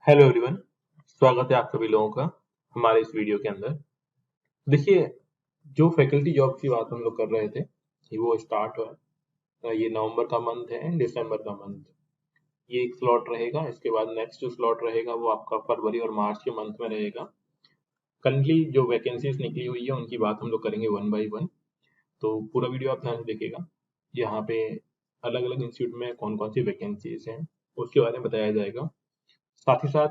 Hello everyone. स्वागत है आप सभी लोगों का हमारे इस वीडियो के अंदर। देखिए, जो फैकल्टी जॉब की बात हम लोग कर रहे थे वो स्टार्ट हुआ। ये नवंबर का मंथ है एंड दिसंबर का मंथ। ये एक स्लॉट रहेगा। इसके बाद नेक्स्ट जो स्लॉट रहेगा वो आपका फरवरी और मार्च के मंथ में रहेगा। करंटली जो वैकेंसीज निकली हुई है उनकी बात हम लोग करेंगे वन बाई वन। तो पूरा वीडियो आप ध्यान से देखिएगा। यहाँ पे अलग अलग इंस्टीट्यूट में कौन कौन सी वैकेंसीज हैं उसके बारे में बताया जाएगा। साथ ही साथ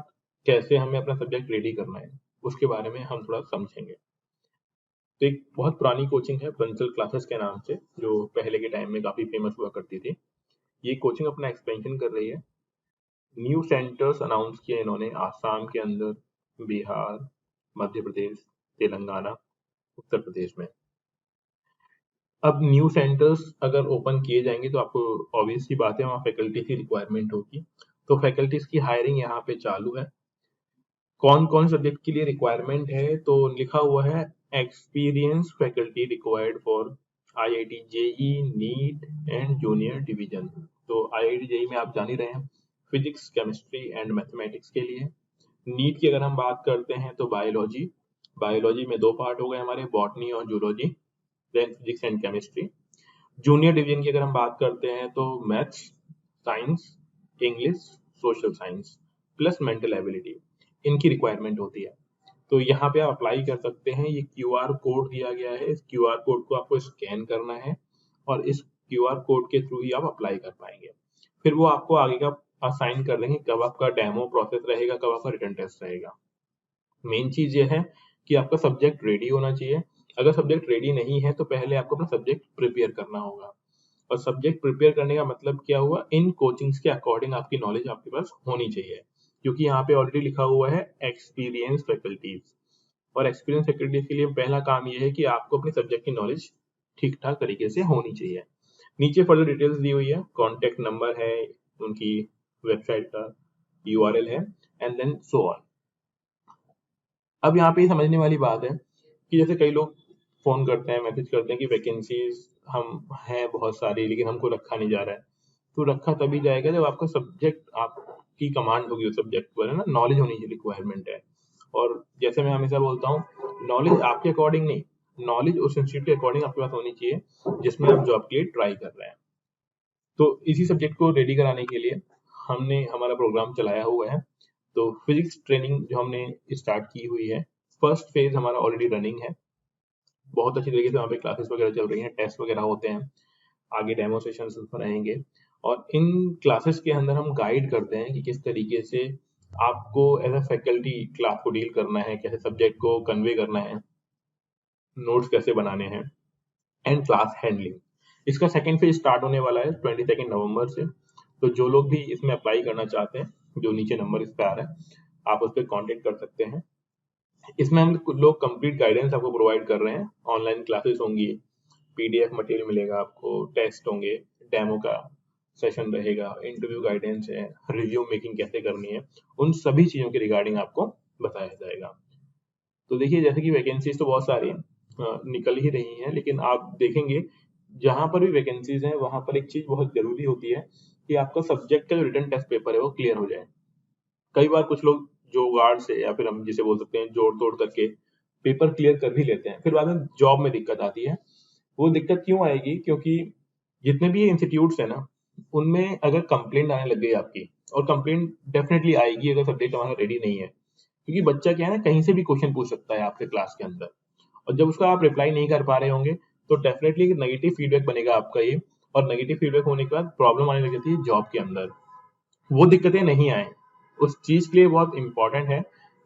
कैसे हमें अपना सब्जेक्ट रेडी करना है उसके बारे में हम थोड़ा समझेंगे। तो एक बहुत पुरानी कोचिंग है बंसल क्लासेस के नाम से, जो पहले के टाइम में काफ़ी फेमस हुआ करती थी। ये कोचिंग अपना एक्सपेंशन कर रही है। न्यू सेंटर्स अनाउंस किए इन्होंने आसाम के अंदर, बिहार, मध्य प्रदेश, तेलंगाना, उत्तर प्रदेश में। अब न्यू सेंटर्स अगर ओपन किए जाएंगे तो आपको ऑब्वियस सी बात है वहाँ फैकल्टी की रिक्वायरमेंट होगी। तो फैकल्टीज की हायरिंग यहाँ पे चालू है। कौन कौन सब्जेक्ट के लिए रिक्वायरमेंट है तो लिखा हुआ है experience faculty required for IIT JEE, NEET and junior division. तो आईआईटी जेई में आप जान ही रहे हैं, फिजिक्स, केमिस्ट्री एंड मैथमेटिक्स के लिए। नीट की अगर हम बात करते हैं तो बायोलॉजी। बायोलॉजी में दो पार्ट हो गए हमारे, बॉटनी और zoology, then physics and chemistry. Junior division की अगर हम बात करते हैं तो maths, science, English, social science plus mental ability, इनकी रिक्वायरमेंट होती है। तो यहाँ पे आप अप्लाई कर सकते हैं। ये क्यूआर कोड दिया गया है, इस क्यूआर कोड को आपको स्कैन करना है और इस क्यूआर कोड के थ्रू ही आप अप्लाई कर पाएंगे। फिर वो आपको आगे का असाइन कर देंगे, कब आपका डेमो प्रोसेस रहेगा, कब आपका रिटर्न टेस्ट रहेगा। मेन चीज ये है कि आपका सब्जेक्ट रेडी होना चाहिए। अगर सब्जेक्ट रेडी नहीं है तो पहले आपको अपना सब्जेक्ट प्रिपेयर करना होगा। और सब्जेक्ट प्रिपेयर करने का मतलब क्या हुआ, इन कोचिंग्स के अकॉर्डिंग आपकी नॉलेज आपके पास होनी चाहिए। क्योंकि यहाँ पे ऑलरेडी लिखा हुआ है एक्सपीरियंस फैकल्टीज, और एक्सपीरियंस फैकल्टीज के लिए पहला काम ये है कि आपको अपने सब्जेक्ट की नॉलेज ठीक ठाक तरीके से होनी चाहिए। नीचे फर्दर डिटेल्स दी हुई है, कॉन्टेक्ट नंबर है, उनकी वेबसाइट का यूआरएल है एंड देन सो ऑन। अब यहाँ पे समझने वाली बात है कि जैसे कई लोग फोन करते हैं, मैसेज करते हैं कि वैकेंसीज हम हैं बहुत सारी लेकिन हमको रखा नहीं जा रहा है। तो रखा तभी जाएगा जब आपका सब्जेक्ट, आपकी कमांड होगी उस सब्जेक्ट पर, है ना, नॉलेज होनी चाहिए, रिक्वायरमेंट है। और जैसे मैं हमेशा बोलता हूँ, नॉलेज आपके अकॉर्डिंग नहीं, नॉलेज उस इंस्टीट्यूट के अकॉर्डिंग आपके पास होनी चाहिए जिसमें आप जॉब के लिए ट्राई कर रहे हैं। तो इसी सब्जेक्ट को रेडी कराने के लिए हमने हमारा प्रोग्राम चलाया हुआ है। तो फिजिक्स ट्रेनिंग जो हमने स्टार्ट की हुई है, फर्स्ट फेज हमारा ऑलरेडी रनिंग है। बहुत अच्छी तरीके से वहाँ पे क्लासेस वगैरह चल रही हैं, टेस्ट वगैरह होते हैं, आगे डेमो सेशंस रहेंगे। और इन क्लासेस के अंदर हम गाइड करते हैं कि किस तरीके से आपको एज अ फैकल्टी क्लास को डील करना है, कैसे सब्जेक्ट को कन्वे करना है, नोट्स कैसे बनाने हैं एंड क्लास हैंडलिंग। इसका सेकंड फेज स्टार्ट होने वाला है 22 नवंबर से। तो जो लोग भी इसमें अप्लाई करना चाहते हैं, जो नीचे नंबर इस पे आ रहा है, आप उस पर कॉन्टेक्ट कर सकते हैं। इसमें हम लोग कंप्लीट गाइडेंस आपको प्रोवाइड कर रहे हैं। ऑनलाइन क्लासेस होंगी, पीडीएफ मटेरियल मिलेगा आपको, टेस्ट होंगे, डेमो का सेशन रहेगा, इंटरव्यू गाइडेंस है, रिव्यू मेकिंग कैसे करनी है, उन सभी चीज़ों के रिगार्डिंग आपको बताया जाएगा। तो देखिए, जैसे कि वैकेंसीज तो बहुत सारी निकल ही रही हैं, लेकिन आप देखेंगे जहां पर भी वैकेंसीज हैं वहां पर एक चीज बहुत जरूरी होती है कि आपका सब्जेक्ट का जो रिटन टेस्ट पेपर है वो क्लियर हो जाए। कई बार कुछ लोग जो गार्ड से या फिर हम जिसे बोल सकते हैं जोड़ तोड़ करके पेपर क्लियर कर भी लेते हैं, फिर बाद में जॉब में दिक्कत आती है। वो दिक्कत क्यों आएगी, क्योंकि जितने भी इंस्टीट्यूट्स है ना, उनमें अगर कंप्लेंट आने लग गई आपकी, और कंप्लेंट डेफिनेटली आएगी अगर सब्जेक्ट हमारा रेडी नहीं है, क्योंकि बच्चा क्या है ना, कहीं से भी क्वेश्चन पूछ सकता है आपसे क्लास के अंदर। और जब उसका आप रिप्लाई नहीं कर पा रहे होंगे तो डेफिनेटली नेगेटिव फीडबैक बनेगा आपका ये। और नेगेटिव फीडबैक होने के बाद प्रॉब्लम आने लग जाती है जॉब के अंदर। वो दिक्कतें नहीं आए, उस चीज के लिए बहुत इंपॉर्टेंट है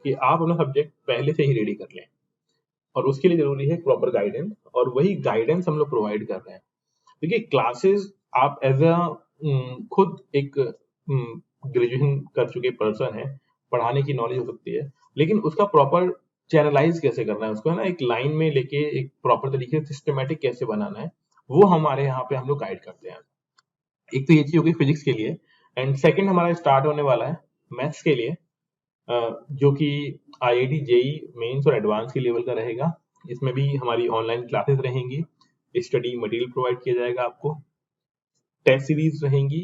कि आप अपना सब्जेक्ट पहले से ही रेडी कर लें। और उसके लिए जरूरी है प्रॉपर गाइडेंस, और वही गाइडेंस हम लोग प्रोवाइड कर रहे हैं। देखिए, क्लासेस आप एज अ खुद एक ग्रेजुएशन कर चुके पर्सन है, पढ़ाने की नॉलेज हो सकती है, लेकिन उसका प्रॉपर चैनलाइज कैसे करना है, उसको है ना एक लाइन में लेके एक प्रॉपर तरीके से सिस्टमेटिक कैसे बनाना है, वो हमारे यहाँ पे हम लोग गाइड करते हैं। एक तो ये चीज होगी फिजिक्स के लिए, एंड सेकंड हमारा स्टार्ट होने वाला है मैथ्स के लिए, जो कि आईआईटी जेई मेंस और एडवांस के लेवल का रहेगा। इसमें भी हमारी ऑनलाइन क्लासेस रहेंगी, स्टडी मटेरियल प्रोवाइड किया जाएगा आपको, टेस्ट सीरीज रहेंगी,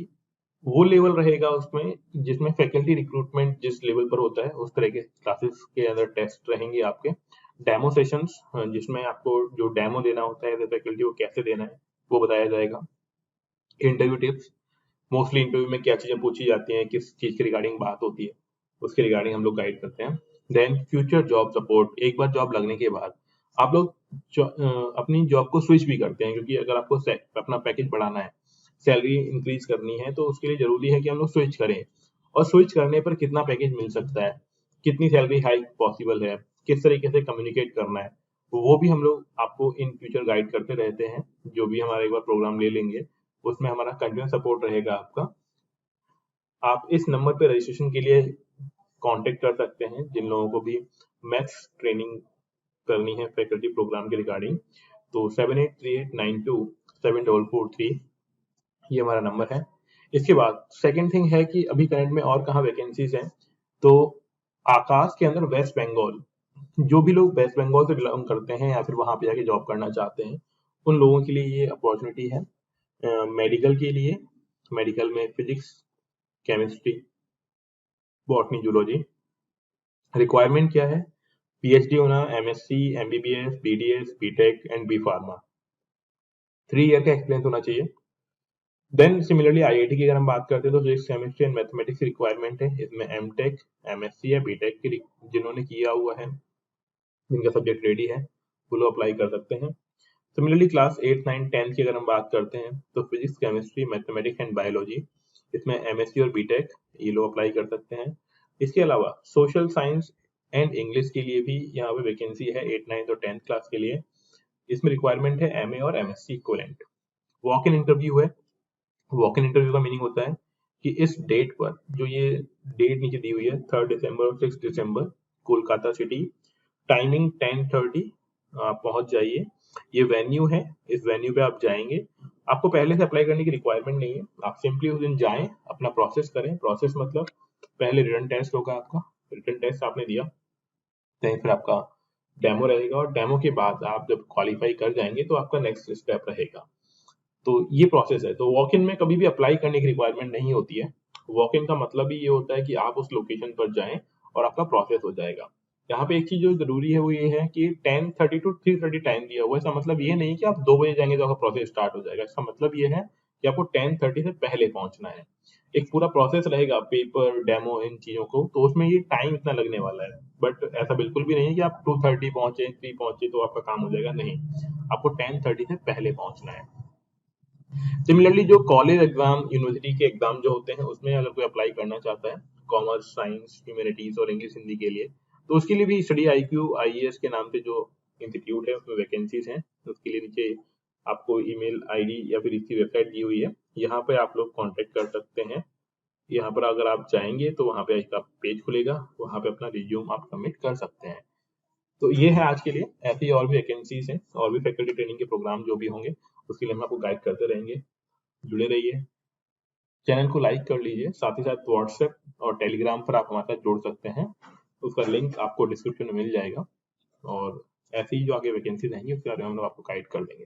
वो लेवल रहेगा उसमें जिसमें फैकल्टी रिक्रूटमेंट जिस लेवल पर होता है उस तरह के क्लासेस के अंदर टेस्ट रहेंगे आपके। डेमो सेशंस जिसमें आपको जो डेमो देना होता है एज ए फैकल्टी वो कैसे देना है वो बताया जाएगा। इंटरव्यू टिप्स, मोस्टली इंटरव्यू में क्या चीजें पूछी जाती हैं, किस चीज के रिगार्डिंग बात होती है, उसके रिगार्डिंग हम लोग गाइड करते हैं। देन फ्यूचर जॉब सपोर्ट, एक बार जॉब लगने के बाद आप लोग अपनी जॉब को स्विच भी करते हैं, क्योंकि अगर आपको अपना पैकेज बढ़ाना है, सैलरी इंक्रीज करनी है, तो उसके लिए जरूरी है कि हम लोग स्विच करें। और स्विच करने पर कितना पैकेज मिल सकता है, कितनी सैलरी हाइक पॉसिबल है, किस तरीके से कम्युनिकेट करना है, वो भी हम लोग आपको इन फ्यूचर गाइड करते रहते हैं। जो भी हमारा एक बार प्रोग्राम ले लेंगे उसमें हमारा कंटिन्यूस सपोर्ट रहेगा आपका। आप इस नंबर पे रजिस्ट्रेशन के लिए कांटेक्ट कर सकते हैं जिन लोगों को भी मैथ्स ट्रेनिंग करनी है फैकल्टी प्रोग्राम के रिगार्डिंग। तो 7838927443 ये हमारा नंबर है। इसके बाद सेकंड थिंग है कि अभी करंट में और कहाँ वैकेंसीज हैं, तो आकाश के अंदर वेस्ट बंगाल, जो भी लोग वेस्ट बंगाल से बिलोंग करते हैं या फिर वहां पे जाके जॉब करना चाहते हैं उन लोगों के लिए ये अपॉर्चुनिटी है। मेडिकल के लिए, मेडिकल में physics, chemistry, botany, zoology. Requirement क्या है, पीएचडी होना, MSc, MBBS, BDS, BTech and B pharma, 3 year का एक्सपीरियंस होना चाहिए। देन सिमिलरली आईआईटी की अगर हम बात करते हैं तो फिजिक्स, केमिस्ट्री एंड मैथमेटिक्स की रिक्वायरमेंट है। इसमें एमटेक, एमएससी या बीटेक की जिन्होंने किया हुआ है, जिनका सब्जेक्ट रेडी है, वो लोग अप्लाई कर सकते हैं। सिमिलरली क्लास 8, 9, 10 की अगर हम बात करते हैं तो physics, chemistry, mathematics and biology, इसमें एमएससी और बीटेक ये लोग अप्लाई कर सकते हैं। इसके अलावा सोशल साइंस एंड इंग्लिश के लिए भी यहाँ पे वैकेंसी है 8, 9 और 10 क्लास के लिए। इसमें रिक्वायरमेंट है एमए और MSc equivalent. Walk in interview है। वॉक इन इंटरव्यू का मीनिंग होता है कि इस डेट पर, जो ये डेट नीचे दी हुई है 3 दिसंबर और 6 दिसंबर, कोलकाता सिटी, टाइमिंग 10:30, आप पहुंच जाइए। ये वेन्यू है, इस वेन्यू पे आप जाएंगे। आपको पहले से अप्लाई करने की रिक्वायरमेंट नहीं है, आप सिंपली उस दिन जाएं, अपना प्रोसेस करें। प्रोसेस मतलब पहले रिटन टेस्ट होगा आपका, रिटन टेस्ट आपने दिया, देन फिर आपका डेमो रहेगा, और डेमो के बाद आप जब क्वालिफाई कर जाएंगे तो आपका नेक्स्ट स्टेप रहेगा। तो ये प्रोसेस है। तो वॉक इन में कभी भी अप्लाई करने की रिक्वायरमेंट नहीं होती है। वॉक इन का मतलब ही ये होता है कि आप उस लोकेशन पर जाएं और आपका प्रोसेस हो जाएगा। यहाँ पे एक चीज जो जरूरी है वो ये है कि 10:30 to 3:30 टाइम दिया हुआ है। इसका मतलब ये नहीं कि आप 2 बजे जाएंगे तो आपका प्रोसेस स्टार्ट हो जाएगा। इसका मतलब ये है कि आपको 10:30 से पहले पहुंचना है। एक पूरा प्रोसेस रहेगा, पेपर, डेमो, इन चीजों को, तो उसमें ये टाइम इतना लगने वाला है। बट ऐसा बिल्कुल भी नहीं है कि आप 2:30 पहुंचे, 3 पहुंचे तो आपका काम हो जाएगा, नहीं। आपको 10:30 से पहले पहुंचना है। सिमिलरली जो कॉलेज एग्जाम, यूनिवर्सिटी के एग्जाम जो होते हैं, उसमें अगर कोई अप्लाई करना चाहता है कॉमर्स, साइंस, ह्यूमैनिटीज और इंग्लिश, हिंदी के लिए, तो उसके लिए भी स्टडी आईक्यू आईएएस के नाम से जो इंस्टीट्यूट है उसमें वैकेंसीज हैं। उसके लिए नीचे आपको ईमेल आईडी या फिर इसकी वेबसाइट दी हुई है, यहाँ पे आप लोग कांटेक्ट कर सकते हैं। यहाँ पर अगर आप जाएंगे तो वहाँ पे एक पेज खुलेगा, वहाँ पे अपना रिज्यूम आप सबमिट कर सकते हैं। तो ये है आज के लिए। ऐसी और भी वैकेंसीज हैं और भी फैकल्टी ट्रेनिंग के प्रोग्राम जो भी होंगे उसके लिए हम आपको गाइड करते रहेंगे। जुड़े रहिए, चैनल को लाइक कर लीजिए, साथ ही साथ व्हाट्सएप और टेलीग्राम पर आप हमारे साथ जुड़ सकते हैं, उसका लिंक आपको डिस्क्रिप्शन में मिल जाएगा। और ऐसी ही जो आगे वैकेंसी रहेंगी उसके बारे में हम लोग आपको गाइड कर देंगे।